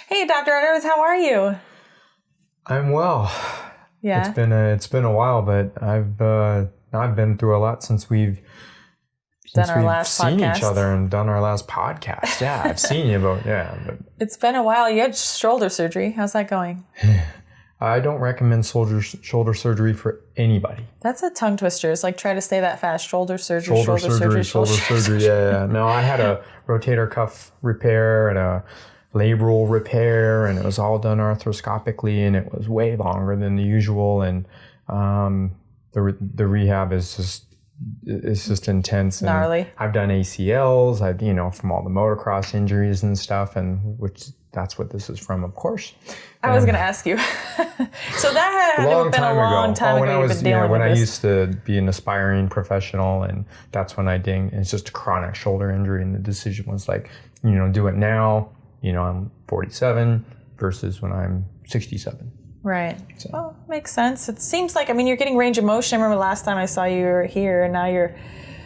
Hey, Dr. Utters, how are you? I'm well. Yeah. It's been a while, but I've been through a lot since we've seen podcast. each other and done our last podcast. Yeah, I've seen you, but it's been a while. You had shoulder surgery. How's that going? I don't recommend shoulder surgery for anybody. That's a tongue twister. It's like try to say that fast. Shoulder surgery. Shoulder surgery. Yeah. No, I had a rotator cuff repair and a labral repair, and it was all done arthroscopically, and it was way longer than the usual. And the rehab is just intense. And gnarly. I've done ACLs. From all the motocross injuries and stuff, and that's what this is from, of course. I was going to ask you. So that had been a long time ago. When I used to be an aspiring professional, and that's when I dinged. It's just a chronic shoulder injury, and the decision was like, do it now. I'm 47 versus when I'm 67. Right. So. Well, makes sense. It seems like, you're getting range of motion. I remember last time I saw you were here, and now you're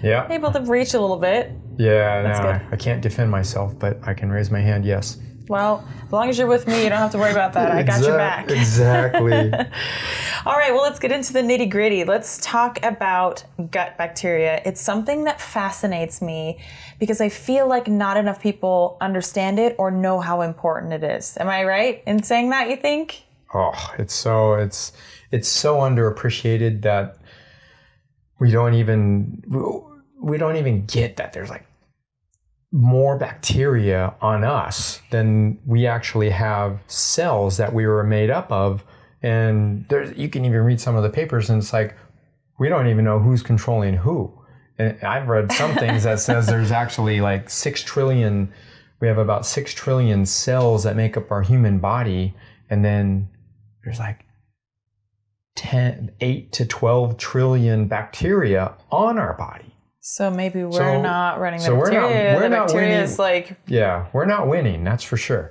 able to reach a little bit. Yeah, that's good. I can't defend myself, but I can raise my hand, yes. Well, as long as you're with me, you don't have to worry about that. I got your back. Exactly. All right, well, let's get into the nitty gritty. Let's talk about gut bacteria. It's something that fascinates me because I feel like not enough people understand it or know how important it is. Am I right in saying that, you think? Oh, it's so underappreciated that we don't even get that there's like more bacteria on us than we actually have cells that we were made up of. And you can even read some of the papers, and it's like, we don't even know who's controlling who. And I've read some things that says there's actually like 6 trillion, we have about 6 trillion cells that make up our human body. And then there's like 8 to 12 trillion bacteria on our body. So maybe we're not running the bacteria. We're not bacteria winning. Is like... Yeah, we're not winning, that's for sure.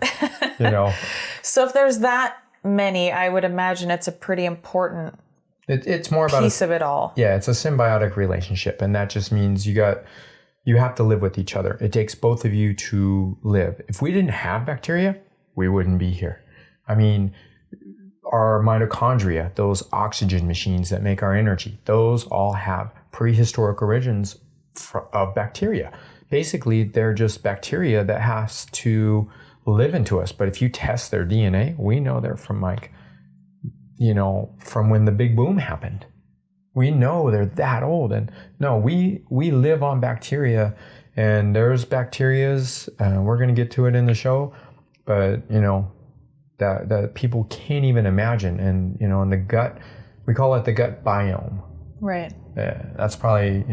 So if there's that many, I would imagine it's a pretty important it's more about piece of it all. Yeah, it's a symbiotic relationship, and that just means you have to live with each other. It takes both of you to live. If we didn't have bacteria, we wouldn't be here. Our mitochondria, those oxygen machines that make our energy, those all have prehistoric origins of bacteria. Basically, they're just bacteria that has to live into us. But if you test their DNA, we know they're from from when the big boom happened. We know they're that old. And no, we live on bacteria, and there's bacterias, we're going to get to it in the show, but that people can't even imagine. And in the gut, we call it the gut biome. Right. Yeah, that's probably,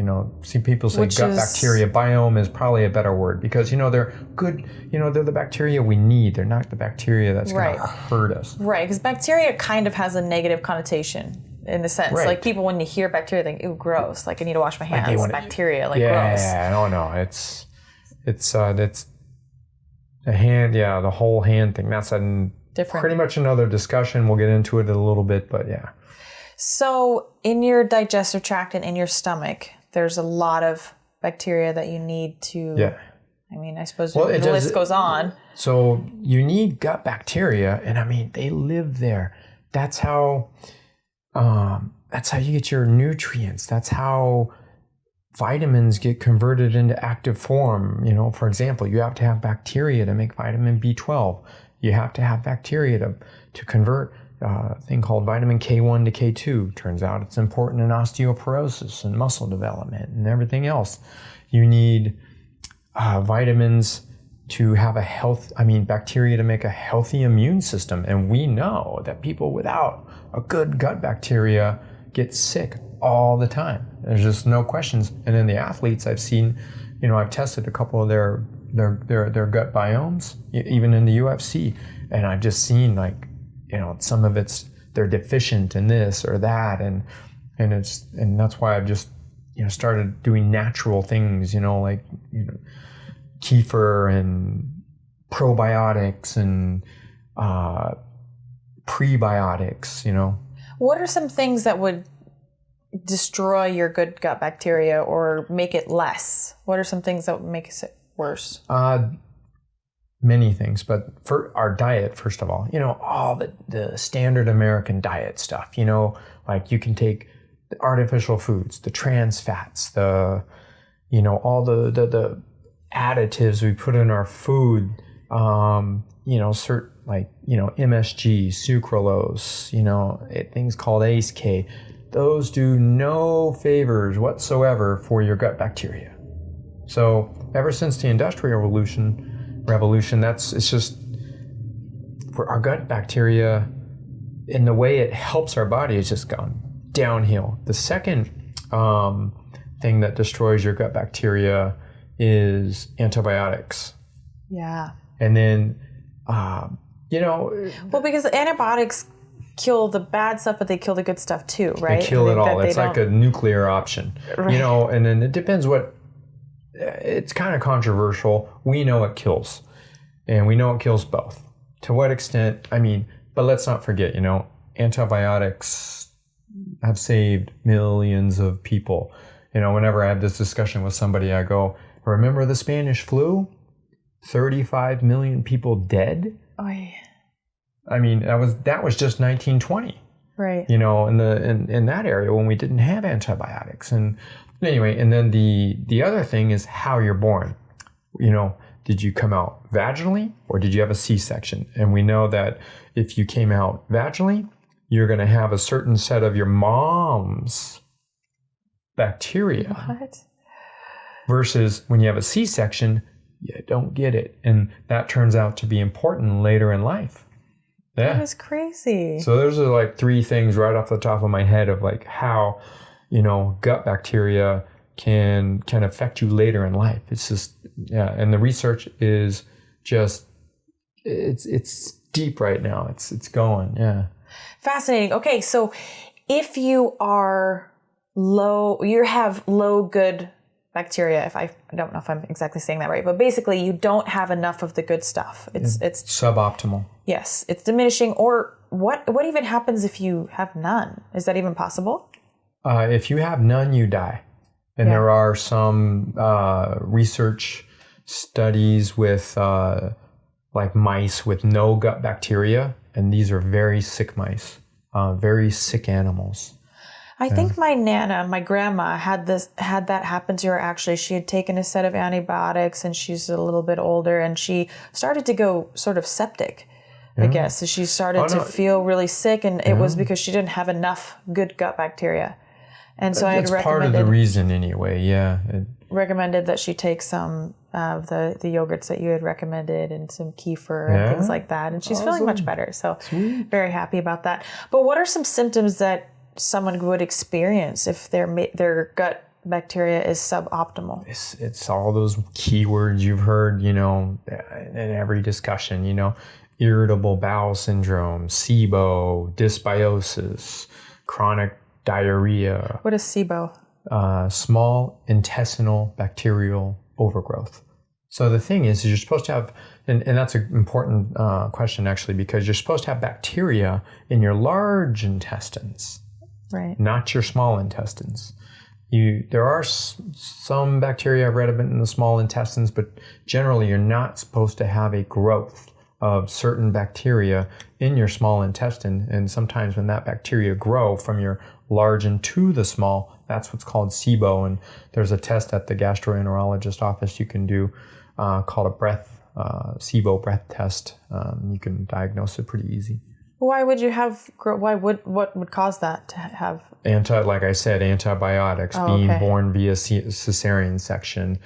see people say gut bacteria. Biome is probably a better word because, they're good, they're the bacteria we need. They're not the bacteria that's going to hurt us. Right, because bacteria kind of has a negative connotation in the sense. Right. Like people, when you hear bacteria, think, ew, gross. Like I need to wash my hands. Like bacteria, gross. Yeah, no. It's the hand, the whole hand thing. That's pretty much another discussion. We'll get into it in a little bit, but yeah. So in your digestive tract and in your stomach, there's a lot of bacteria that you need to... Yeah. I suppose the list goes on. So you need gut bacteria, and they live there. That's how you get your nutrients. That's how vitamins get converted into active form. For example, you have to have bacteria to make vitamin B12. You have to have bacteria to convert a thing called vitamin K1 to K2. Turns out it's important in osteoporosis and muscle development and everything else. You need vitamins to have bacteria to make a healthy immune system. And we know that people without a good gut bacteria get sick all the time. There's just no questions. And in the athletes I've seen, I've tested a couple of their gut biomes, even in the UFC. And I've just seen some of they're deficient in this or that, and that's why I've just started doing natural things, kefir and probiotics and prebiotics. What are some things that would destroy your good gut bacteria or make it less? What are some things that would make it worse? many things, but for our diet, first of all, all the standard American diet stuff, like you can take the artificial foods, the trans fats, all the additives we put in our food, certain MSG, sucralose, things called ACE-K. Those do no favors whatsoever for your gut bacteria. So ever since the Industrial Revolution, it's just for our gut bacteria, in the way it helps our body, it's just gone downhill. The second thing that destroys your gut bacteria is antibiotics. Yeah. And then, well, because antibiotics kill the bad stuff, but they kill the good stuff too, right? They kill it all. It's like a nuclear option, right. And then it depends it's kind of controversial. We know it kills, and we know it kills both. To what extent? But let's not forget, antibiotics have saved millions of people. Whenever I have this discussion with somebody, I go, remember the Spanish flu? 35 million people dead? Oh, yeah. That was just 1920. Right. In that area when we didn't have antibiotics. And anyway, and then the other thing is how you're born. Did you come out vaginally or did you have a C-section? And we know that if you came out vaginally, you're going to have a certain set of your mom's bacteria. What? Versus when you have a C-section, you don't get it. And that turns out to be important later in life. Yeah. That is crazy. So those are like three things right off the top of my head of like how, gut bacteria can affect you later in life. It's just, yeah. And the research is just, it's deep right now. It's going, yeah. Fascinating. Okay. So if you are you have low good bacteria, I don't know if I'm exactly saying that right, but basically you don't have enough of the good stuff. It's suboptimal. Yes, it's diminishing. Or what even happens if you have none? Is that even possible? If you have none, you die. And there are some research studies with like mice with no gut bacteria, and these are very sick mice, very sick animals. I think my Nana, my grandma, had that happen to her. Actually, she had taken a set of antibiotics, and she's a little bit older, and she started to go sort of septic, I guess. So she started to feel really sick, and it was because she didn't have enough good gut bacteria. And so I had recommended. That's part of the reason, anyway. Yeah. Recommended that she take some of the yogurts that you had recommended and some kefir and things like that, and she's feeling much better. So very happy about that. But what are some symptoms that someone would experience if their gut bacteria is suboptimal? It's all those keywords you've heard, in every discussion, irritable bowel syndrome, SIBO, dysbiosis, chronic diarrhea. What is SIBO? Small intestinal bacterial overgrowth. So the thing is you're supposed to have, and that's an important question actually, because you're supposed to have bacteria in your large intestines. Right. Not your small intestines. There are some bacteria I've read about in the small intestines, but generally you're not supposed to have a growth of certain bacteria in your small intestine. And sometimes when that bacteria grow from your large into the small, that's what's called SIBO. And there's a test at the gastroenterologist office you can do called a SIBO breath test. You can diagnose it pretty easy. Why would you have? What would cause that to have? Like I said, antibiotics, being born via cesarean section,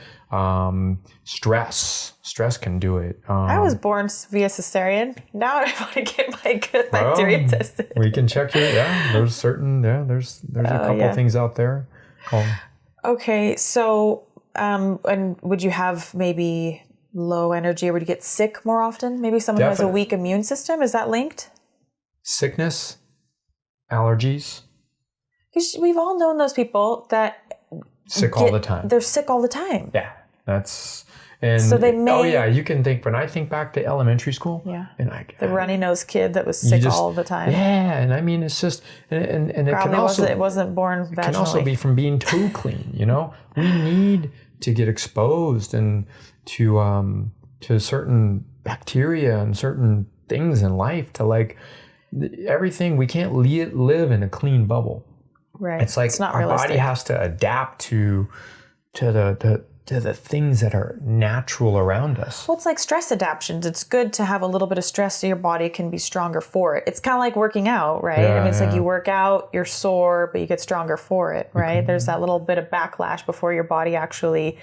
stress can do it. I was born via cesarean. Now I want to get my gut bacteria tested. We can check your there's a couple things out there. Okay, so and would you have maybe low energy, or would you get sick more often? Maybe someone who has a weak immune system. Is that linked? Sickness, allergies. Because we've all known those people that all the time. They're sick all the time. Yeah, that's and so they may. Oh yeah, you can think. When I think back to elementary school, and the runny nose kid that was sick all the time. Yeah, and it's just and it probably can also it wasn't born vaginally. It can also be from being too clean. We need to get exposed and to certain bacteria and certain things in life to like everything. We can't live in a clean bubble. Right. It's like it's not our realistic. body has to adapt to the things that are natural around us. Well, it's like stress adaptations. It's good to have a little bit of stress so your body can be stronger for it. It's kind of like working out, right? Yeah, I mean, it's like yeah. you work out, you're sore, but you get stronger for it, right? There's that little bit of backlash before your body actually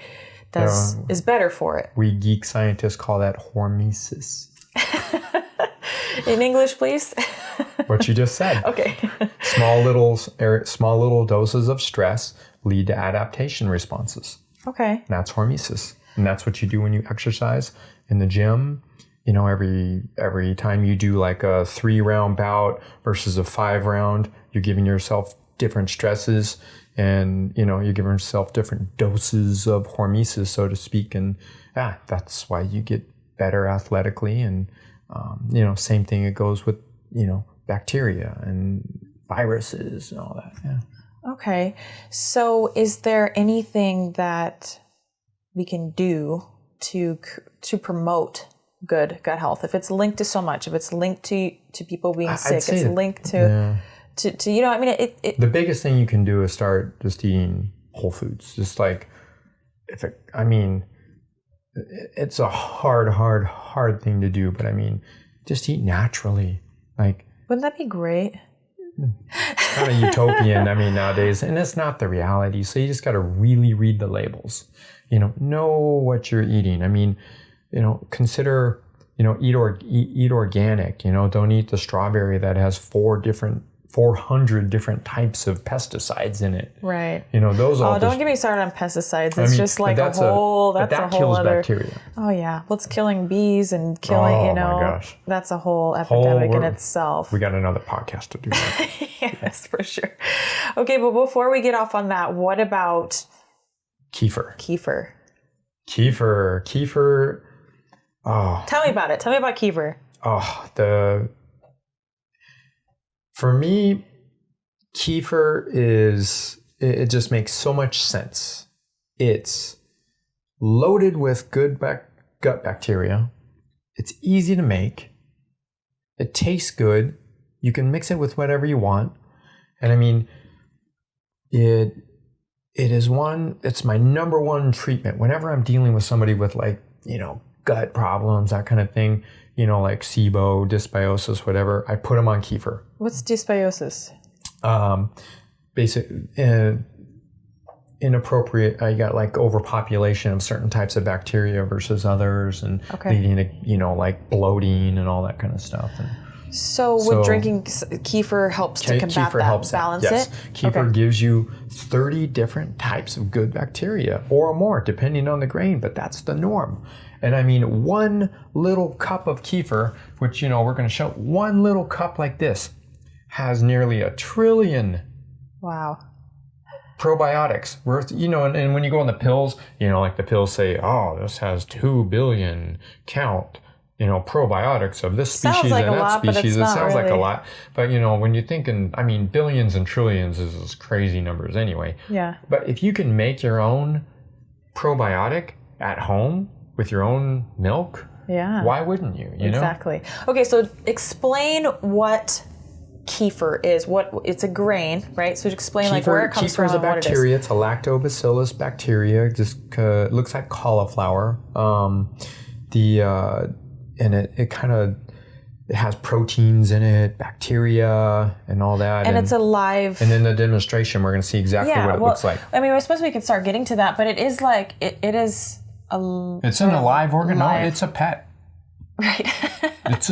is better for it. We geek scientists call that hormesis. In English, please. What you just said. Okay. Small little doses of stress lead to adaptation responses. Okay. That's hormesis. And that's what you do when you exercise in the gym. You know, every time you do like a 3-round bout versus a 5-round, you're giving yourself different stresses and, you know, you're giving yourself different doses of hormesis, so to speak. And that's why you get better athletically. And, you know, same thing, it goes with, you know, bacteria and viruses and all that. Yeah. Okay. So is there anything that we can do to promote good gut health? If it's linked to so much, if it's linked to people being sick, it's linked to you know, I mean, it the biggest thing you can do is start just eating whole foods. Just like, it's a hard thing to do, but I mean, just eat naturally. Like, wouldn't that be great? It's kind of utopian, I mean, nowadays, and it's not the reality. So you just got to really read the labels, you know what you're eating. I mean, you know, consider, you know, eat organic, you know, don't eat the strawberry that has 400 different types of pesticides in it. Right. You know, those all. Oh, don't get me started on pesticides. It's just like that's a whole kills other bacteria. Oh yeah. Well, it's killing bees and killing, you know, my gosh. That's a whole epidemic in itself. We got another podcast to do that. Yes, for sure. Okay, but before we get off on that, what about Kefir. Oh. Tell me about it. Tell me about kefir. Oh, for me, kefir it just makes so much sense. It's loaded with good gut bacteria. It's easy to make. It tastes good. You can mix it with whatever you want. And I mean, it's my number one treatment. Whenever I'm dealing with somebody with, like, you know, gut problems, that kind of thing, you know, like SIBO, dysbiosis, whatever, I put them on kefir. What's dysbiosis? Basic, inappropriate, you got like overpopulation of certain types of bacteria versus others, and leading to, you know, like bloating and all that kind of stuff. So would drinking kefir helps to combat that, balance yes. it? Kefir gives you 30 different types of good bacteria or more, depending on the grain, but that's the norm. And I mean, one little cup of kefir, which, you know, we're going to show, one little cup like this has nearly 1 trillion probiotics. You know, and when you go on the pills, you know, like the pills say, oh, this has 2 billion count, you know, probiotics of this species and that species. It sounds like a lot. But, you know, when you're thinking, I mean, billions and trillions is crazy numbers anyway. Yeah. But if you can make your own probiotic at home with your own milk, why wouldn't you? You know? Exactly. Okay, so explain what kefir is. It's a grain, right? So explain like where it comes from. Kefir is a bacteria. It's a lactobacillus bacteria. Just looks like cauliflower. And it kind of, it has proteins in it, bacteria, and all that. And it's alive. And in the demonstration, we're going to see exactly what it looks like. I mean, I suppose we could start getting to that, but it is like, it is a... It's an alive organ. No, it's a pet. Right. It's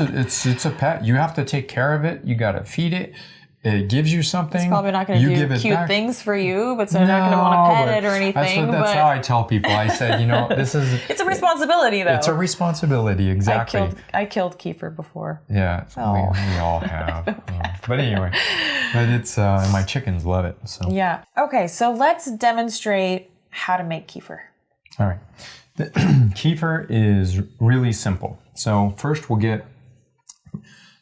a pet. You have to take care of it. You got to feed it. It gives you something. It's probably not going to do cute things for you, but so they're not going to want to pet it or anything. That's how I tell people. I said, you know, this is... It's a responsibility, though. It's a responsibility, exactly. I killed kefir before. Yeah, we all have. But anyway, but it's my chickens love it. So yeah. Okay, so let's demonstrate how to make kefir. All right. The kefir is really simple. So first we'll get...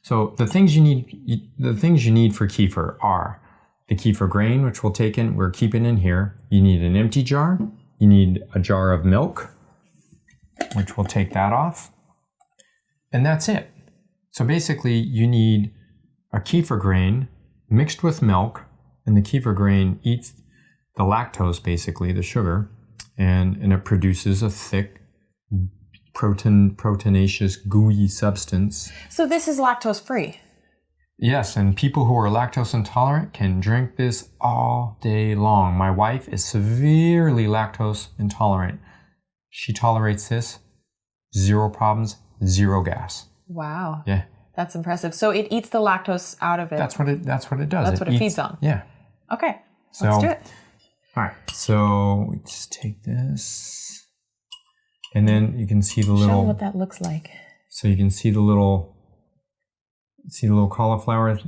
So the things you need for kefir are the kefir grain, which we'll take in. We're keeping in here. You need an empty jar. You need a jar of milk, which we'll take that off. And that's it. So basically, you need a kefir grain mixed with milk, and the kefir grain eats the lactose, basically, the sugar, and it produces a thick, proteinaceous, gooey substance. So this is lactose free? Yes, and people who are lactose intolerant can drink this all day long. My wife is severely lactose intolerant. She tolerates this, 0 problems, 0 gas. Wow. Yeah. That's impressive. So it eats the lactose out of it. That's what it does. That's what it feeds on. Yeah. Okay. Let's do it. All right. So we just take this, and then you can see the little. Show me what that looks like. So you can see the little cauliflower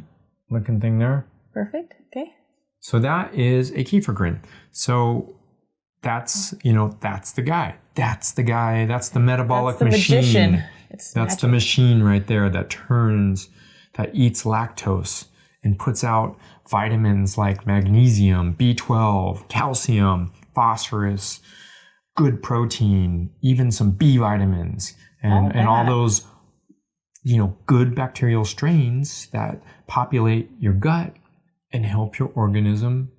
looking thing there. Perfect. Okay. So that is a kefir grain. So that's the guy. That's the metabolic machine. Magician. That's the machine right there that eats lactose and puts out vitamins like magnesium, B12, calcium, phosphorus, good protein, even some B vitamins, and all those, good bacterial strains that populate your gut and help your organism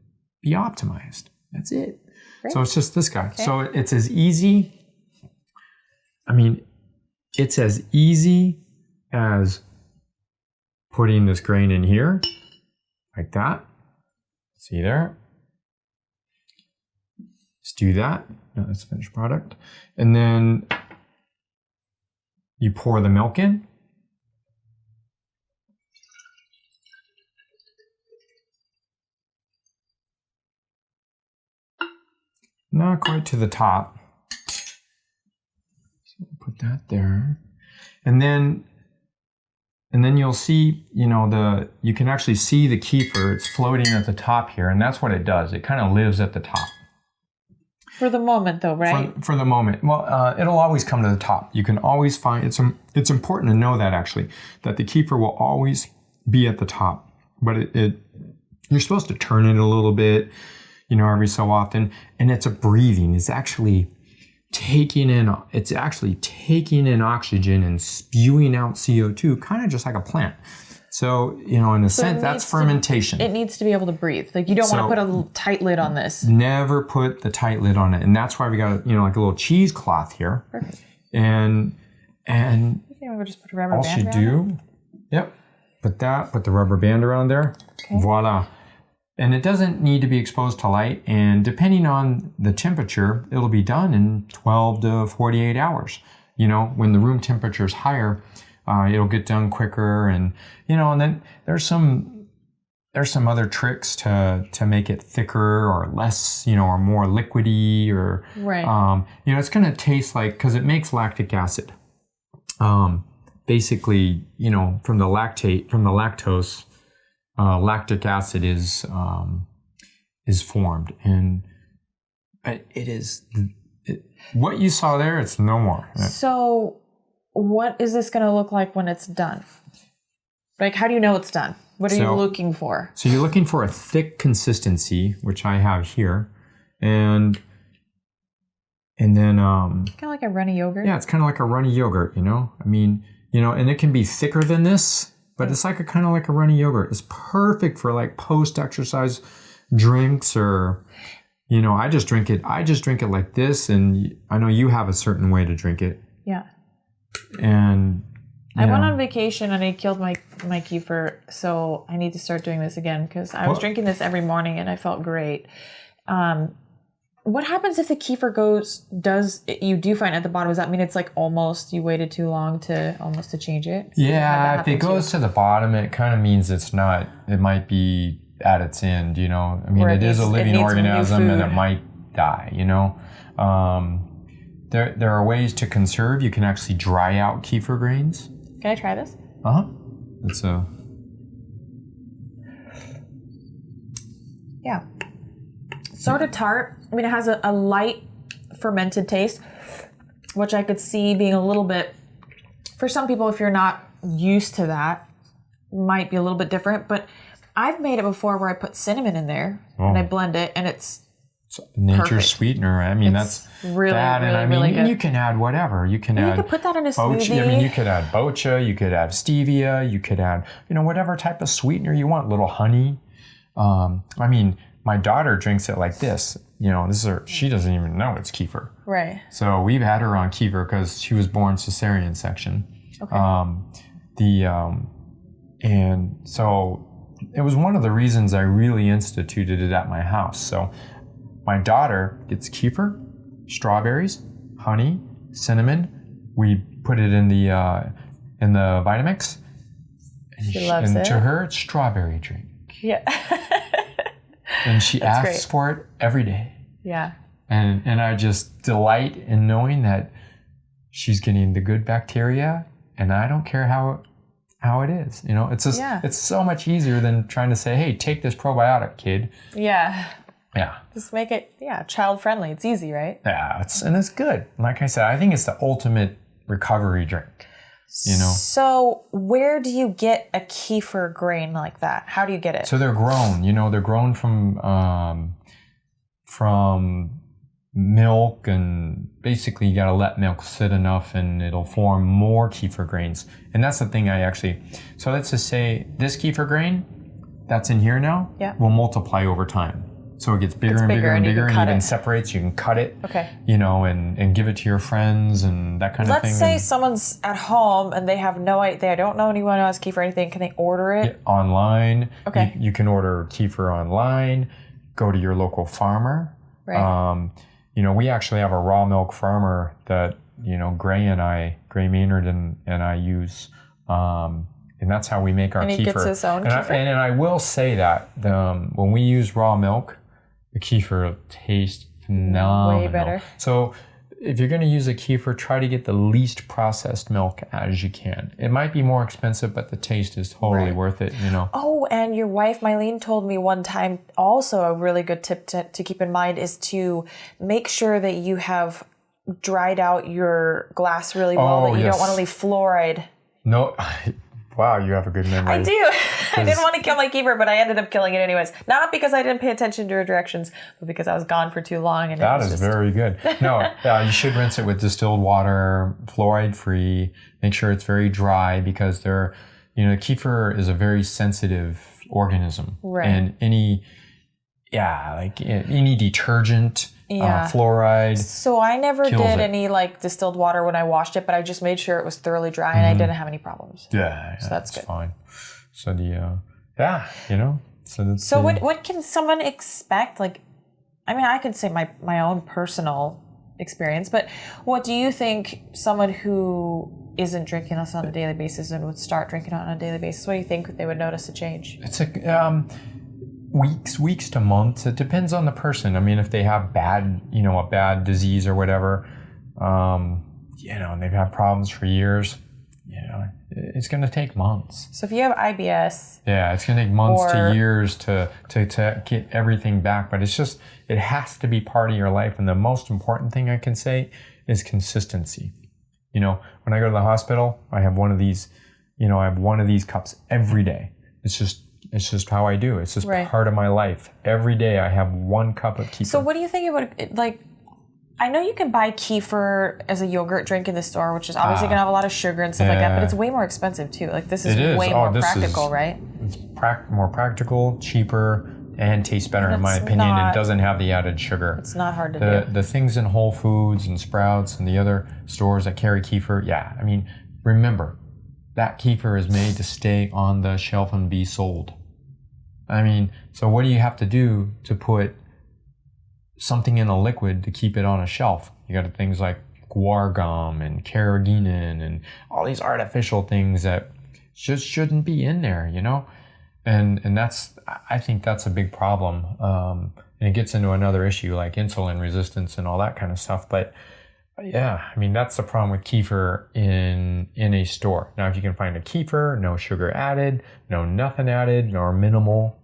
be optimized. That's it. Great. So it's just this guy. Okay. So it's as easy. It's as easy as putting this grain in here, like that. See there? Just do that. No, that's finished product. And then you pour the milk in. Not quite to the top. So put that there. And then you'll see, you can actually see the kefir. It's floating at the top here, and that's what it does. It kind of lives at the top. For the moment, though, right? For the moment. Well, it'll always come to the top. You can always find, it's important to know that, actually, that the kefir will always be at the top. But you're supposed to turn it a little bit, every so often. And it's a breathing. It's actually taking in oxygen and spewing out CO2, kind of just like a plant. So, in a sense, that's fermentation. It needs to be able to breathe. Like, you don't want to put a tight lid on this. Never put the tight lid on it. And that's why we got, like a little cheesecloth here. Perfect. And I think we'll just put a rubber band around it. Yep. Put the rubber band around there. Okay. Voila. And it doesn't need to be exposed to light. And depending on the temperature, it'll be done in 12 to 48 hours. When the room temperature is higher, it'll get done quicker. And, and then there's some other tricks to make it thicker or less, or more liquidy, or, right. It's going to taste like, because it makes lactic acid. Basically, from the lactose, lactic acid is formed, and what you saw there, it's no more. So what is this going to look like when it's done? Like, how do you know it's done? What are you looking for? So you're looking for a thick consistency, which I have here, and then kind of like a runny yogurt. Yeah, it's kind of like a runny yogurt. And it can be thicker than this. But it's kind of like a runny yogurt. It's perfect for like post-exercise drinks, or, I just drink it like this. And I know you have a certain way to drink it. Yeah. And I went on vacation and I killed my kefir. So I need to start doing this again, because I was drinking this every morning and I felt great. What happens if the kefir you do find at the bottom? Does that mean it's like you waited too long to change it? Yeah, if it goes to the bottom, it kind of means it might be at its end, it is a living organism and it might die, There are ways to conserve. You can actually dry out kefir grains. Can I try this? It's yeah. Sort of tart. It has a light fermented taste, which I could see being a little bit, for some people, if you're not used to that, might be a little bit different. But I've made it before where I put cinnamon in there and I blend it, and it's nature's Perfect. sweetener. I mean, It's that's really, that. really, and I mean, really good. you can add whatever. You can add You could put that in a bocha. smoothie. I mean, you could add bocha. You could add stevia. You could add, whatever type of sweetener you want. Little honey. I mean, my daughter drinks it like this. She doesn't even know it's kefir. Right. So we've had her on kefir because she was born cesarean section. Okay. And so it was one of the reasons I really instituted it at my house. So my daughter gets kefir, strawberries, honey, cinnamon. We put it in the Vitamix. And She loves it. To her, it's strawberry drink. Yeah. And she asks great. for it every day. Yeah. And I just delight in knowing that she's getting the good bacteria, and I don't care how it is. It's just It's so much easier than trying to say, hey, take this probiotic, kid. Yeah. Yeah. Just make it, child friendly. It's easy, right? Yeah, it's good. Like I said, I think it's the ultimate recovery drink. So where do you get a kefir grain like that? How do you get it? So they're grown. They're grown from milk, and basically you got to let milk sit enough and it'll form more kefir grains. And that's the thing so let's just say this kefir grain that's in here now will multiply over time. So it gets bigger and bigger and bigger, and even separates. You can cut it, and give it to your friends and that kind of thing. Let's say someone's at home and they have no idea, they don't know anyone who has kefir or anything. Can they order it? Online. Okay. You can order kefir online. Go to your local farmer. Right. We actually have a raw milk farmer that, Gray Maynard and I use. And that's how we make our kefir. And he gets his own kefir? And I will say that when we use raw milk, the kefir tastes phenomenal. Way better. So if you're going to use a kefir, try to get the least processed milk as you can. It might be more expensive, but the taste is totally worth it, Oh, and your wife, Mylene, told me one time also a really good tip to keep in mind is to make sure that you have dried out your glass really well, that you don't want to leave fluoride. No. Wow, you have a good memory. I do. I didn't want to kill my kefir, but I ended up killing it anyways. Not because I didn't pay attention to her directions, but because I was gone for too long. And that is very good. No, you should rinse it with distilled water, fluoride free. Make sure it's very dry, because kefir is a very sensitive organism. Right. And any detergent, fluoride. So I never did it. any distilled water when I washed it, but I just made sure it was thoroughly dry and I didn't have any problems. Yeah, so that's good. Fine. So what can someone expect? I could say my own personal experience, but what do you think someone who isn't drinking this on a daily basis and would start drinking it on a daily basis, what do you think they would notice a change? It's weeks to months. It depends on the person. I mean, if they have a bad disease or whatever, and they've had problems for years, it's going to take months. So if you have IBS, it's going to take months to years to get everything back. But it has to be part of your life. And the most important thing I can say is consistency. When I go to the hospital, I have one of these, cups every day. It's just how I do. It's just part of my life. Every day I have one cup of kefir. So what do you think it would, I know you can buy kefir as a yogurt drink in the store, which is obviously going to have a lot of sugar and stuff like that, but it's way more expensive too. This is way more practical, right? It's more practical, cheaper, and tastes better in my opinion. It doesn't have the added sugar. It's not hard to do. The things in Whole Foods and Sprouts and the other stores that carry kefir, remember, that kefir is made to stay on the shelf and be sold. So what do you have to do to put something in a liquid to keep it on a shelf? You got things like guar gum and carrageenan and all these artificial things that just shouldn't be in there, And I think that's a big problem. And it gets into another issue like insulin resistance and all that kind of stuff. But that's the problem with kefir in a store. Now, if you can find a kefir, no sugar added, no nothing added, or minimal,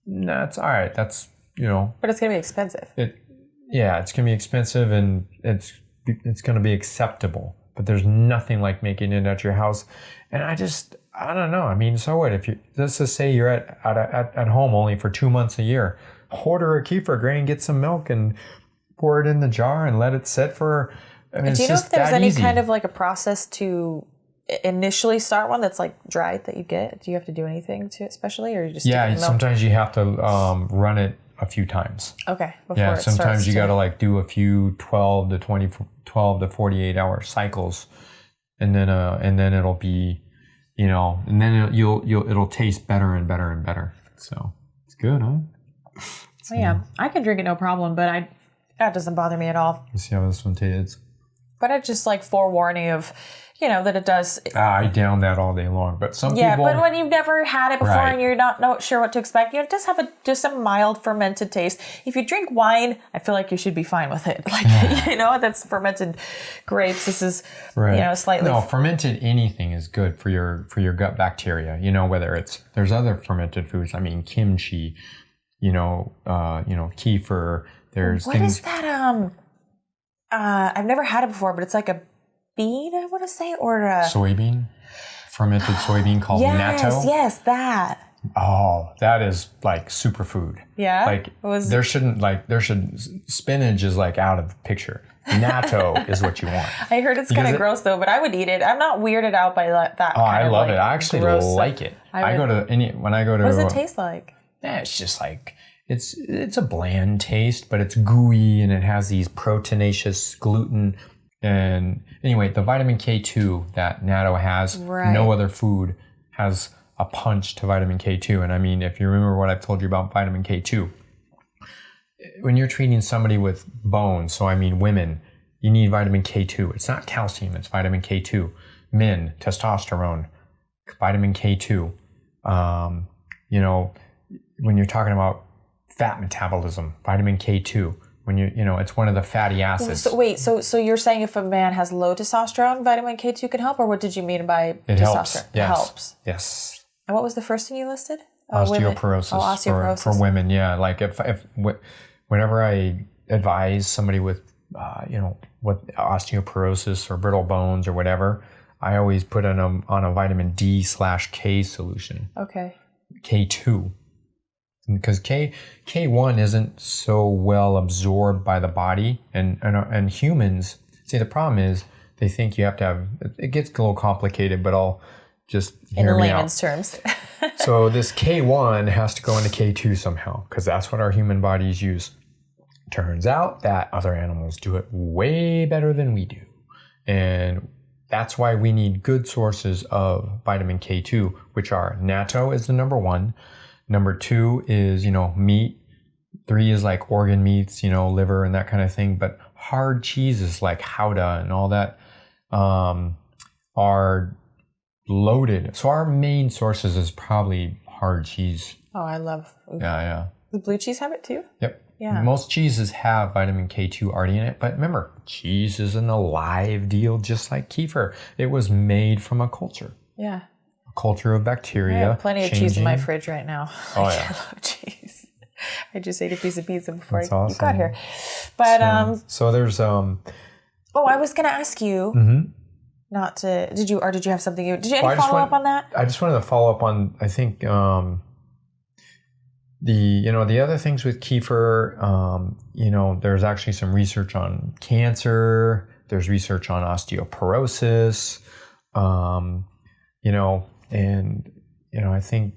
that's all right. That's, But it's going to be expensive. It's going to be expensive, and it's going to be acceptable. But there's nothing like making it at your house. And I don't know. So what? If let's just say you're at home only for 2 months a year. order a kefir grain, get some milk, and pour it in the jar and let it sit for. I mean, Do you know if there's any easy. kind of like a process to initially start one that's like dried that you get? Do you have to do anything to it especially, or you just sometimes you have to run it a few times. Okay. Before it sometimes you got to like do a few 12 to 48 hour cycles, and then it'll be, and then it'll taste better and better and better. So it's good, huh? So, yeah, I can drink it no problem, but that doesn't bother me at all. Let's see how this one tastes. But it's just like forewarning of, that it does. I down that all day long, but some people. Yeah, but when you've never had it before and you're not sure what to expect, it does have just a mild fermented taste. If you drink wine, I feel like you should be fine with it. Like, that's fermented grapes. This is, slightly. No, fermented anything is good for your gut bacteria. Whether there's other fermented foods. I mean, kimchi, kefir. There's what is that? I've never had it before, but it's like a bean, I want to say, or a soybean, fermented soybean called natto. Yes, that. Oh, that is like superfood. Yeah. Like spinach is like out of the picture. Natto is what you want. I heard it's kind of gross though, but I would eat it. I'm not weirded out by that. Oh, I love it. I actually like it. When I go to. What does it taste like? It's just like. It's a bland taste, but it's gooey and it has these proteinaceous gluten. And anyway, the vitamin K2 that natto has, no other food has a punch to vitamin K2. And I mean, if you remember what I've told you about vitamin K2, when you're treating somebody with bones, so I mean women, you need vitamin K2. It's not calcium, it's vitamin K2. Men, testosterone, vitamin K2. When you're talking about fat metabolism, vitamin K2. When it's one of the fatty acids. So you're saying if a man has low testosterone, vitamin K2 can help, or what did you mean by it testosterone? Helps. Yes. It helps. Yes. And what was the first thing you listed? Osteoporosis. Osteoporosis for women. Yeah, like whenever I advise somebody with with osteoporosis or brittle bones or whatever, I always put on a vitamin D/K solution. Okay. K2. Because K1 isn't so well absorbed by the body, and humans, see, the problem is they think you have to have, it gets a little complicated, but I'll just hear me out. In layman's terms. So this K1 has to go into K2 somehow, because that's what our human bodies use. Turns out that other animals do it way better than we do. And that's why we need good sources of vitamin K2, which are natto is the number one. Number two is, meat. 3 is like organ meats, liver and that kind of thing. But hard cheeses like Gouda and all that are loaded. So our main sources is probably hard cheese. Oh, I love. Yeah. Does blue cheese have it too? Yep. Yeah. Most cheeses have vitamin K2 already in it. But remember, cheese is an alive deal just like kefir. It was made from a culture. Yeah. Culture of bacteria. I have plenty of cheese in my fridge right now. Oh, I love cheese. I just ate a piece of pizza before you awesome. got here. But so there's I was gonna ask you not to did you have something did you follow up on that? I just wanted to follow up on I think the other things with kefir, there's actually some research on cancer, there's research on osteoporosis, and I think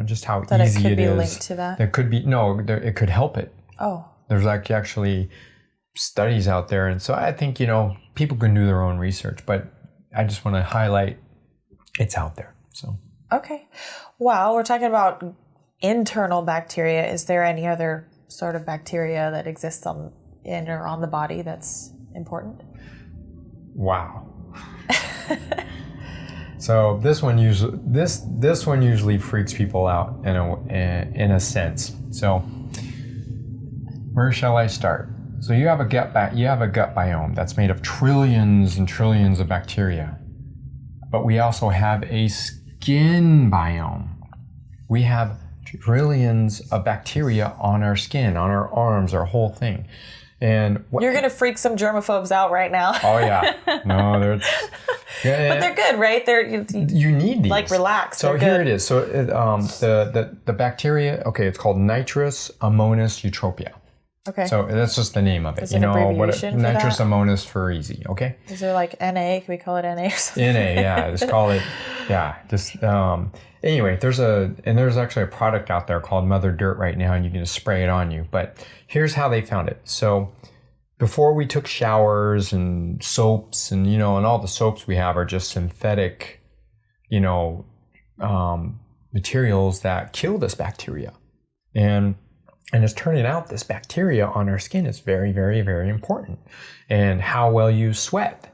just how that easy it could be is. Linked to that. There could be it could help it. Oh, there's actually studies out there, and so I think people can do their own research, but I just want to highlight it's out there. So okay, well, we're talking about internal bacteria. Is there any other sort of bacteria that exists in or on the body that's important? Wow. So this one usually freaks people out in a sense. So where shall I start? So you have a gut biome that's made of trillions and trillions of bacteria, but we also have a skin biome. We have trillions of bacteria on our skin, on our arms, our whole thing. And you're going to freak some germaphobes out right now. Oh, yeah. No, they're... Yeah, but they're good, right? You need these. Like, relax. So here it is. So the bacteria, okay, it's called Nitrous Amonis eutropia. Okay. So that's just the name of it. Is it an abbreviation for Nitrous that? Amonis for easy, okay? Is there like NA? Can we call it NA or something? NA, yeah. Just call it, yeah. Just anyway, there's actually a product out there called Mother Dirt right now, and you can just spray it on you. But here's how they found it. So before we took showers and soaps and all the soaps we have are just synthetic, materials that kill this bacteria. And it's turning out this bacteria on our skin is very, very, very important. And how well you sweat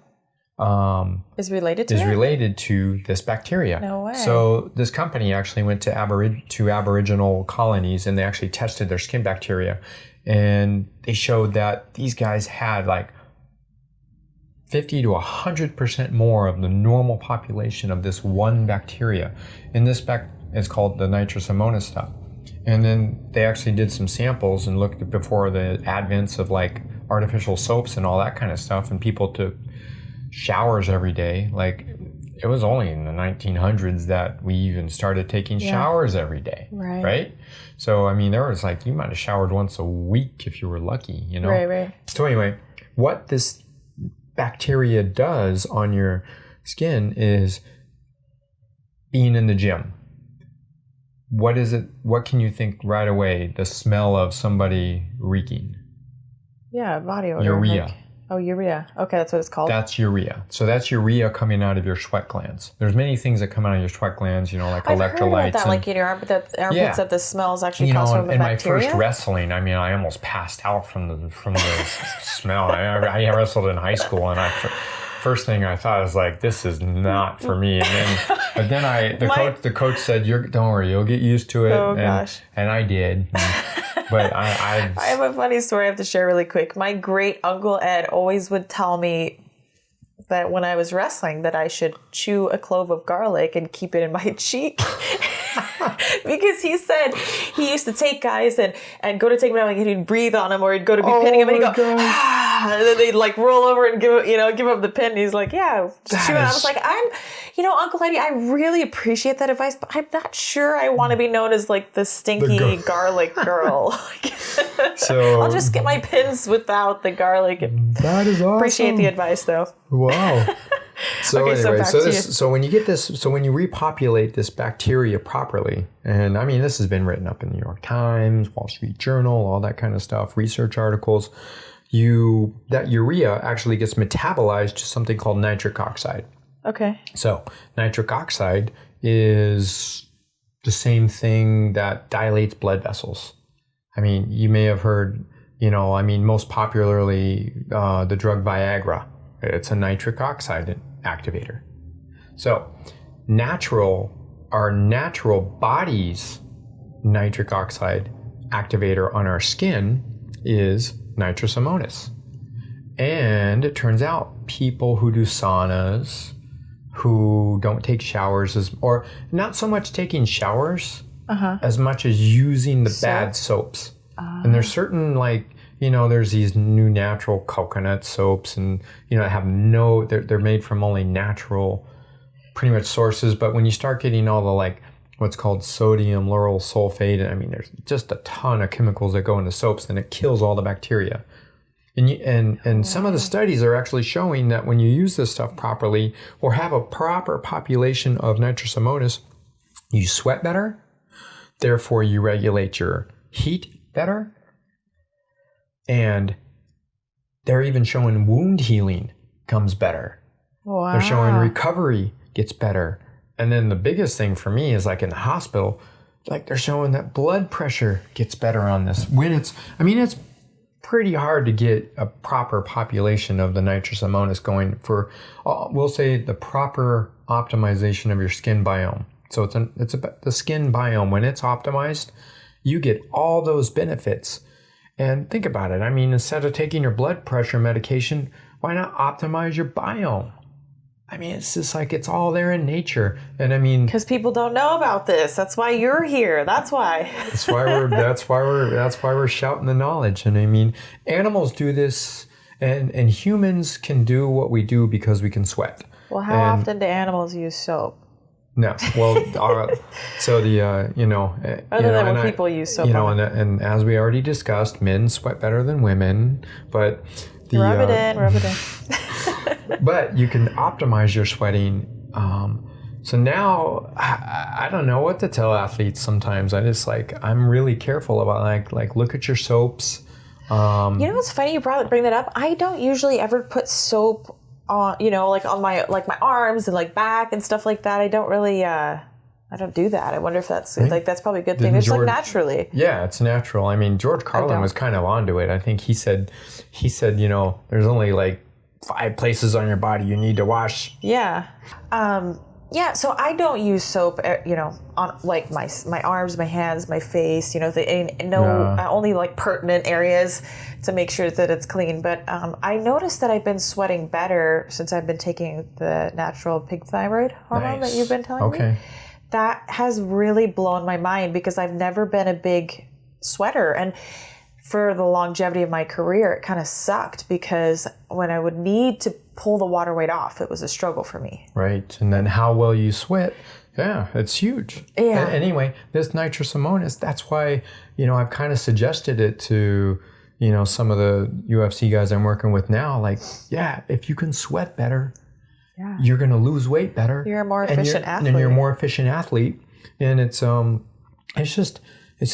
is related to this bacteria. No way. So this company actually went to Aboriginal colonies, and they actually tested their skin bacteria. And they showed that these guys had like 50 to 100% more of the normal population of this one bacteria. And this it's called the Nitrous Amonis stuff. And then they actually did some samples and looked before the advents of like artificial soaps and all that kind of stuff. And people took showers every day. Like, it was only in the 1900s that we even started taking showers every day. Right? So, I mean, there was like, you might have showered once a week if you were lucky, Right. So anyway, what this bacteria does on your skin is being in the gym. What is it? What can you think right away? The smell of somebody reeking. Yeah, body odor. Urea. Urea. Okay, that's what it's called. That's urea. So that's urea coming out of your sweat glands. There's many things that come out of your sweat glands, like I've electrolytes. Heard about that, like in your armpits, that the smells actually comes from the bacteria. In my first wrestling, I mean, I almost passed out from the smell. I wrestled in high school, and first thing I thought was like, this is not for me. But then the coach said, don't worry, you'll get used to it. Oh, gosh. And I did. But I have a funny story I have to share really quick. My great uncle Ed always would tell me that when I was wrestling that I should chew a clove of garlic and keep it in my cheek. Because he said he used to take guys and go to take them out, and he'd breathe on them, or he'd go to be pinning them, and he'd go, and then they'd like roll over and give up the pin. And he's like, yeah, just chew it. I was like, Uncle Eddie, I really appreciate that advice, but I'm not sure I want to be known as like the stinky garlic girl. So I'll just get my pins without the garlic. That is awesome. Appreciate the advice though. Wow. So okay, anyway, so when you get this, so when you repopulate this bacteria properly, and I mean, this has been written up in the New York Times, Wall Street Journal, all that kind of stuff, research articles, that urea actually gets metabolized to something called nitric oxide. Okay. So nitric oxide is the same thing that dilates blood vessels. I mean, you may have heard, most popularly, the drug Viagra. It's a nitric oxide activator. So our natural body's nitric oxide activator on our skin is nitrous amonis. And it turns out people who do saunas, who don't take showers, or not so much taking showers as much as using the bad soaps. And there's certain there's these new natural coconut soaps, and have they're made from only natural pretty much sources. But when you start getting all the what's called sodium lauryl sulfate, I mean, there's just a ton of chemicals that go into soaps, and it kills all the bacteria. And some of the studies are actually showing that when you use this stuff properly, or have a proper population of nitrous amonis, you sweat better. Therefore, you regulate your heat better. And they're even showing wound healing comes better. Wow. They're showing recovery gets better. And then the biggest thing for me is in the hospital, they're showing that blood pressure gets better on this. It's pretty hard to get a proper population of the nitrous amonis going for, we'll say, the proper optimization of your skin biome. So it's about the skin biome. When it's optimized, you get all those benefits. And think about it. I mean, instead of taking your blood pressure medication, why not optimize your biome? I mean, it's just like it's all there in nature. And I mean, because people don't know about this. That's why you're here. That's why. that's why we're shouting the knowledge. And I mean, animals do this, and humans can do what we do because we can sweat. Well, how often do animals use soap? No, well, so the other than when people use soap, and as we already discussed, men sweat better than women, but rub it in. But you can optimize your sweating. So now I don't know what to tell athletes. Sometimes I'm really careful about like look at your soaps. What's funny? You bring that up. I don't usually ever put soap on, on my arms and like back and stuff like that. I don't really, I don't do that. I wonder if that's that's probably a good thing. It's like naturally. Yeah, it's natural. I mean, George Carlin was kind of onto it. I think he said, there's only like 5 places on your body you need to wash. Yeah. So I don't use soap, on like my arms, my hands, my face, only like pertinent areas to make sure that it's clean. But I noticed that I've been sweating better since I've been taking the natural pig thyroid hormone that you've been telling me. That has really blown my mind because I've never been a big sweater. And for the longevity of my career, it kind of sucked because when I would need to pull the water weight off, it was a struggle for me. Right. And then how well you sweat, it's huge. Yeah. Anyway, this nitrous ammonium, that's why, I've kind of suggested it to, some of the UFC guys I'm working with now. Like, if you can sweat better, you're going to lose weight better. You're a more efficient athlete. And you're a more efficient athlete. And it's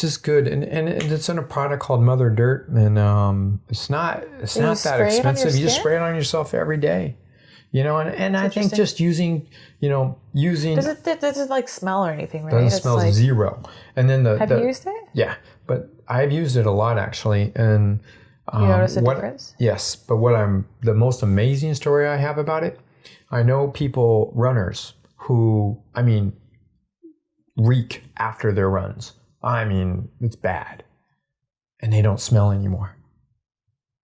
just good, and it's in a product called Mother Dirt, and it's not that expensive. You just spray it on yourself every day, And I think just using. Does it like smell or anything? Right? Doesn't smell like, zero. And then have you used it? Yeah, but I've used it a lot actually, and you notice a difference? Yes, but the most amazing story I have about it, I know runners who reek after their runs. It's bad. And they don't smell anymore.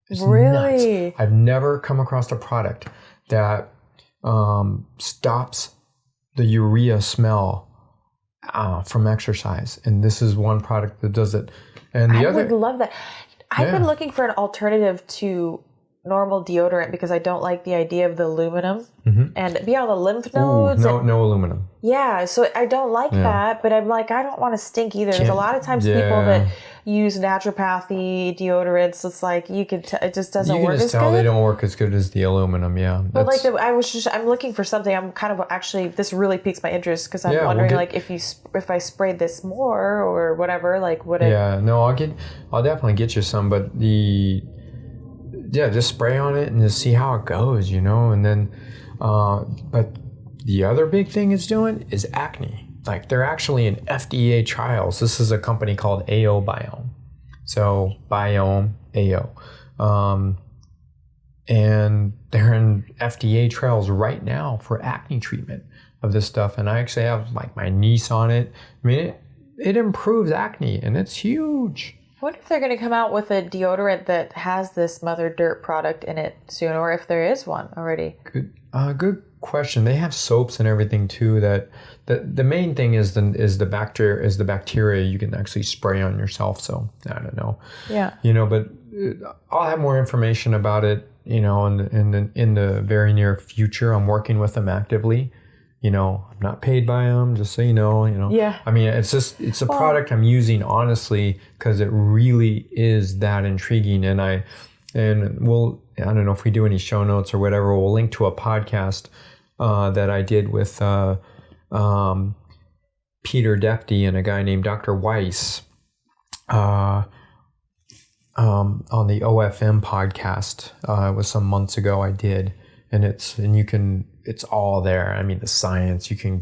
It's really? Nuts. I've never come across a product that stops the urea smell from exercise. And this is one product that does it. And I would love that. I've been looking for an alternative to normal deodorant because I don't like the idea of the aluminum and be on the lymph nodes. No aluminum. Yeah, so I don't like that, but I'm like, I don't want to stink either. There's a lot of times people that use naturopathy deodorants, it's like it just doesn't work as good. You can just tell they don't work as good as the aluminum, But I'm looking for something. I'm kind of this really piques my interest because I'm wondering if I sprayed this more or whatever, like would it? Yeah, no, I'll definitely get you some, but just spray on it and just see how it goes, and then, but the other big thing it's doing is acne. Like they're actually in FDA trials. This is a company called AO Biome. So Biome, AO. And they're in FDA trials right now for acne treatment of this stuff. And I actually have like my niece on it. It improves acne and it's huge. I wonder if they're going to come out with a deodorant that has this Mother Dirt product in it soon, or if there is one already. Good question. They have soaps and everything too. That the main thing is the bacteria you can actually spray on yourself. So I don't know. Yeah. But I'll have more information about it. In the very near future. I'm working with them actively. I'm not paid by them, just so you know. Yeah. It's a product I'm using honestly because it really is that intriguing. And I don't know if we do any show notes or whatever. We'll link to a podcast that I did with Peter Defty and a guy named Dr. Weiss on the OFM podcast. It was some months ago I did. And it's all there. The science, you can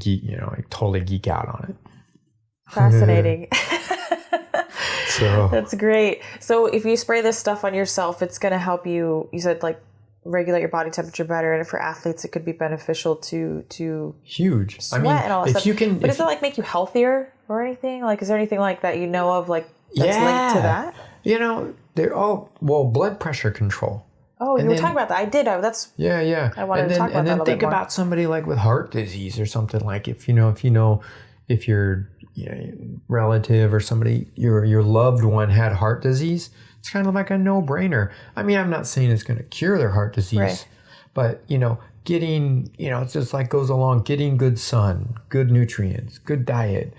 totally geek out on it. Fascinating. So that's great. So if you spray this stuff on yourself, it's going to help you said like regulate your body temperature better. And for athletes, it could be beneficial to huge sweat and all that stuff. But does it like make you healthier or anything? Like, is there anything like that of like that's linked to that? They're all, blood pressure control. Oh, you were talking about that. I did. That's yeah. I wanted to talk about that a little bit more. And then think about somebody like with heart disease or something, like if your relative or somebody, your loved one had heart disease, it's kind of like a no-brainer. I mean, I'm not saying it's going to cure their heart disease, right. But getting, it's just like goes along, getting good sun, good nutrients, good diet,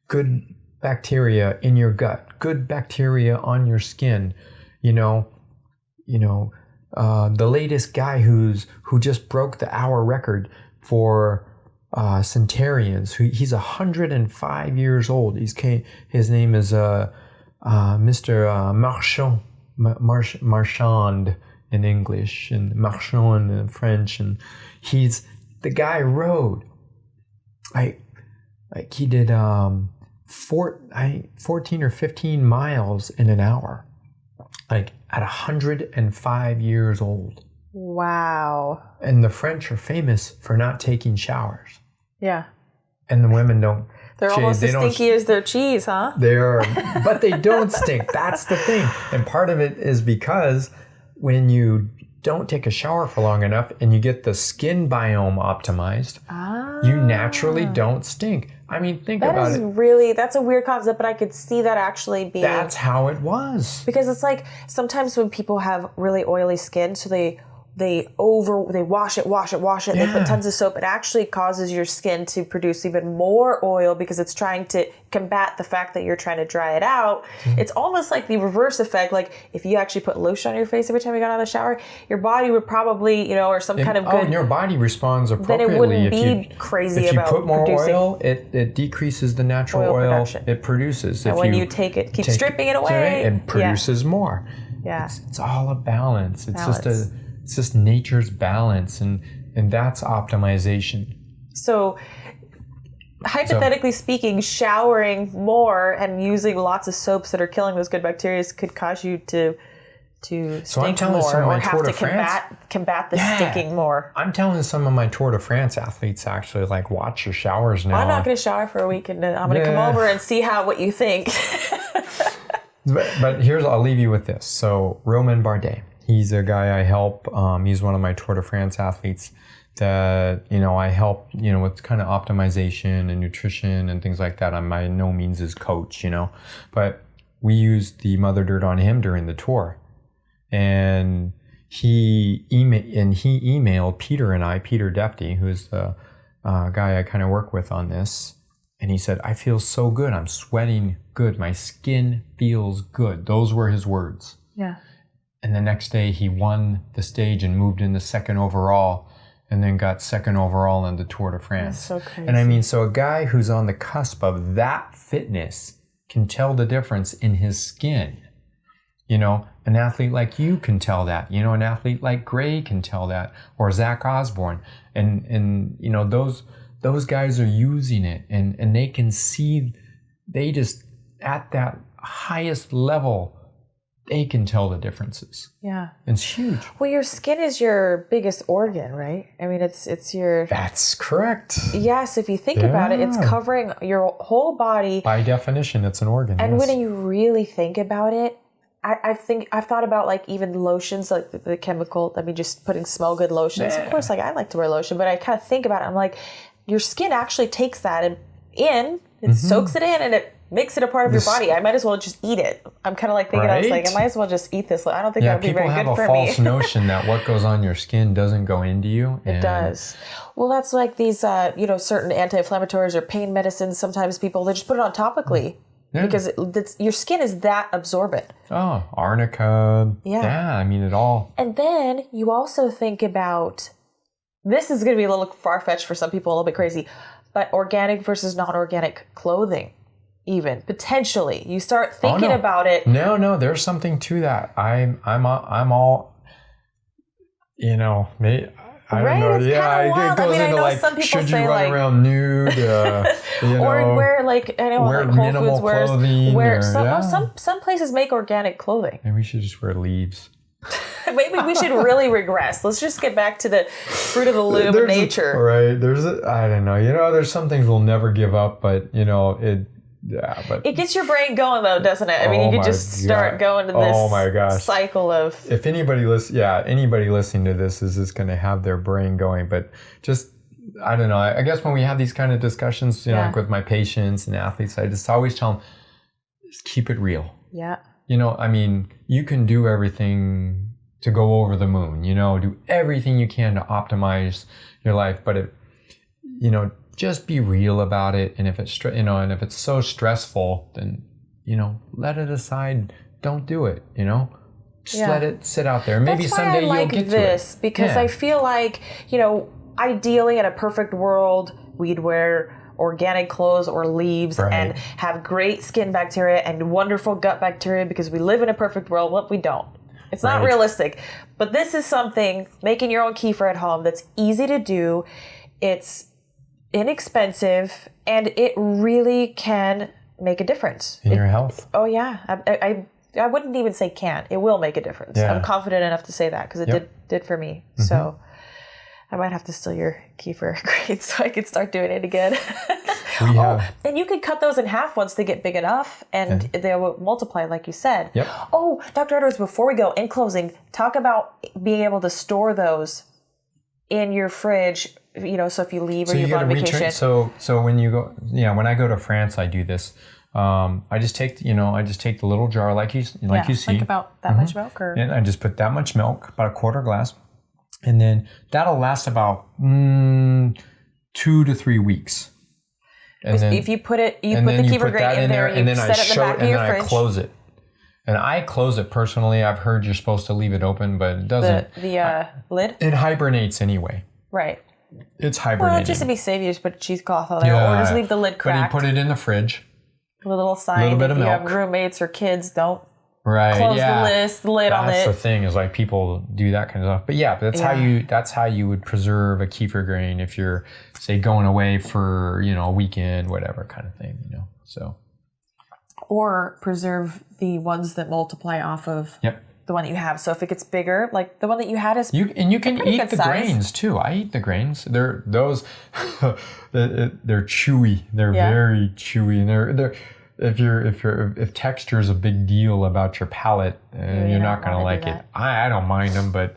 good bacteria in your gut, good bacteria on your skin, the latest guy who just broke the hour record for centenarians. He's 105 years old. His name is Mr. Marchand in English and Marchand in French, and the guy rode he did 14 or 15 miles in an hour, at 105 years old. Wow. And the French are famous for not taking showers. Yeah. And the women don't. They're almost as stinky as their cheese, huh? They are, but they don't stink. That's the thing. And part of it is because when you don't take a shower for long enough and you get the skin biome optimized, you naturally don't stink. I mean, think about it. That's a weird concept, but I could see that actually being. That's how it was. Because it's like sometimes when people have really oily skin, so they wash it, yeah. They put tons of soap. It actually causes your skin to produce even more oil because it's trying to combat the fact that you're trying to dry it out. Mm-hmm. It's almost like the reverse effect. Like if you actually put lotion on your face every time you got out of the shower, your body would probably, or some kind of good. And your body responds appropriately. Then it wouldn't be crazy about producing. If you put more producing oil, it decreases the natural oil it produces. And when you keep stripping it away, it produces more. Yeah. It's all a balance. It's just nature's balance, and that's optimization. So, hypothetically speaking, showering more and using lots of soaps that are killing those good bacteria could cause you to stink more or have to combat the stinking more. I'm telling some of my Tour de France athletes actually, watch your showers now. I'm not going to shower for a week, and I'm going to come over and see what you think. But I'll leave you with this. So Romain Bardet. He's a guy I help. He's one of my Tour de France athletes that, I help, with kind of optimization and nutrition and things like that. I'm by no means his coach, but we used the mother dirt on him during the tour. And he emailed Peter and I, Peter Defty, who's the guy I kind of work with on this. And he said, I feel so good. I'm sweating good. My skin feels good. Those were his words. Yeah. And the next day he won the stage and moved into second overall, and then got second overall in the Tour de France. That's so crazy. And I mean, so a guy who's on the cusp of that fitness can tell the difference in his skin. An athlete like you can tell that. An athlete like Gray can tell that, or Zach Osborne. And those guys are using it, and they can see, they just, at that highest level, they can tell the differences. Yeah. It's huge. Well, your skin is your biggest organ, right? I mean, it's your... That's correct. Yes, if you think about it, it's covering your whole body. By definition, it's an organ. And when you really think about it, I've thought about even lotions, like the chemical, just putting smell good lotions. Yeah. Of course, I like to wear lotion, but I kind of think about it. I'm like, your skin actually takes that soaks it in, and it makes it a part of your body. I might as well just eat it. I'm kind of thinking, right? I was like, I might as well just eat this. I don't think that would be very good for me. People have a false notion that what goes on your skin doesn't go into you. It does. Well, that's like these, certain anti-inflammatories or pain medicines. Sometimes people, they just put it on topically because your skin is that absorbent. Oh, arnica. Yeah. I mean, it all. And then you also think about, this is going to be a little far-fetched for some people, a little bit crazy, but organic versus non-organic clothing. Even potentially, you start thinking about it. No, there's something to that. I'm all, I don't know. It's yeah, wild. It goes into some people should say you run around nude? Or wear wear Whole Foods wears. Clothing. Some places make organic clothing. Maybe we should just wear leaves. Maybe we should really regress. Let's just get back to the fruit of the loom of nature. Right. I don't know. There's some things we'll never give up, but Yeah, but it gets your brain going though, doesn't it? I mean, you could just start going to this cycle of. If anybody listening to this is just going to have their brain going, but just I don't know. I guess when we have these kind of discussions, you know, like with my patients and athletes, I just always tell them, just keep it real. Yeah. You know, I mean, you can do everything to go over the moon, you know, do everything you can to optimize your life, but just be real about it. And if it's, and if it's so stressful, then, let it aside. Don't do it, just let it sit out there. Maybe someday you'll get to it. Because I feel like, ideally in a perfect world, we'd wear organic clothes or leaves and have great skin bacteria and wonderful gut bacteria because we live in a perfect world. Well, we don't. It's not realistic. But this is something, making your own kefir at home, that's easy to do. It's inexpensive, and it really can make a difference. In your health. Oh, yeah. I wouldn't even say can. It will make a difference. Yeah. I'm confident enough to say that because it did for me. Mm-hmm. So I might have to steal your kefir grains so I can start doing it again. And you could cut those in half once they get big enough, and they will multiply, like you said. Yep. Oh, Dr. Edwards, before we go, in closing, talk about being able to store those in your fridge, so if you leave or you go on vacation. So when you go, when I go to France, I do this. I just take the little jar like you see. Like about that much milk, and I just put that much milk, about a quarter glass, and then that'll last about 2 to 3 weeks. And then if you put the kefir grain in there and you set it in the back of your fridge. I close it. And I close it personally. I've heard you're supposed to leave it open, but it doesn't. The lid? It hibernates anyway. Right. It's hibernating. Well, just to be safe, you just put a cheesecloth on there, or just leave the lid cracked. But you put it in the fridge. A little sign. A little bit of milk. If you have roommates or kids, don't close the lid on it. That's the thing, is like people do that kind of stuff. But that's how you would preserve a kefir grain if you're, say, going away for, a weekend, whatever kind of thing, so. Or preserve the ones that multiply off of the one that you have. So if it gets bigger, like the one that you had is you can eat the grains too. I eat the grains. They're chewy. They're very chewy, and they're if texture is a big deal about your palate, you're not going to like it. I don't mind them, but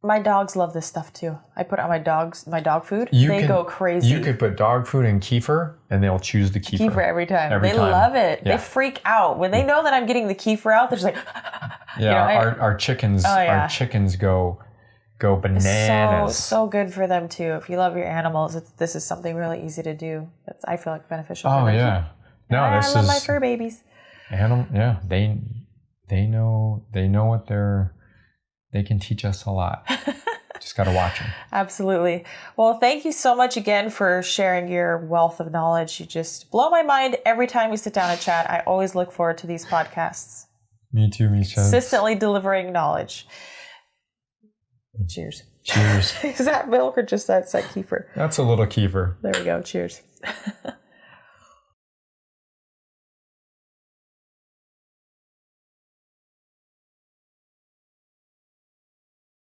my dogs love this stuff too. I put it on my dog food. They go crazy. You could put dog food in kefir, and they'll choose the kefir. Kefir every time. They love it. Yeah. They freak out when they know that I'm getting the kefir out. They're just like, our chickens. Our chickens go bananas. So good for them too. If you love your animals, this is something really easy to do. That's, I feel like, beneficial. Oh for them yeah. Too. I love my fur babies. They know what they're. They can teach us a lot. Just got to watch them. Absolutely. Well, thank you so much again for sharing your wealth of knowledge. You just blow my mind every time we sit down and chat. I always look forward to these podcasts. Me too, Miesha. Consistently delivering knowledge. Cheers. Cheers. Is that milk or just that's that kefir? That's a little kefir. There we go. Cheers.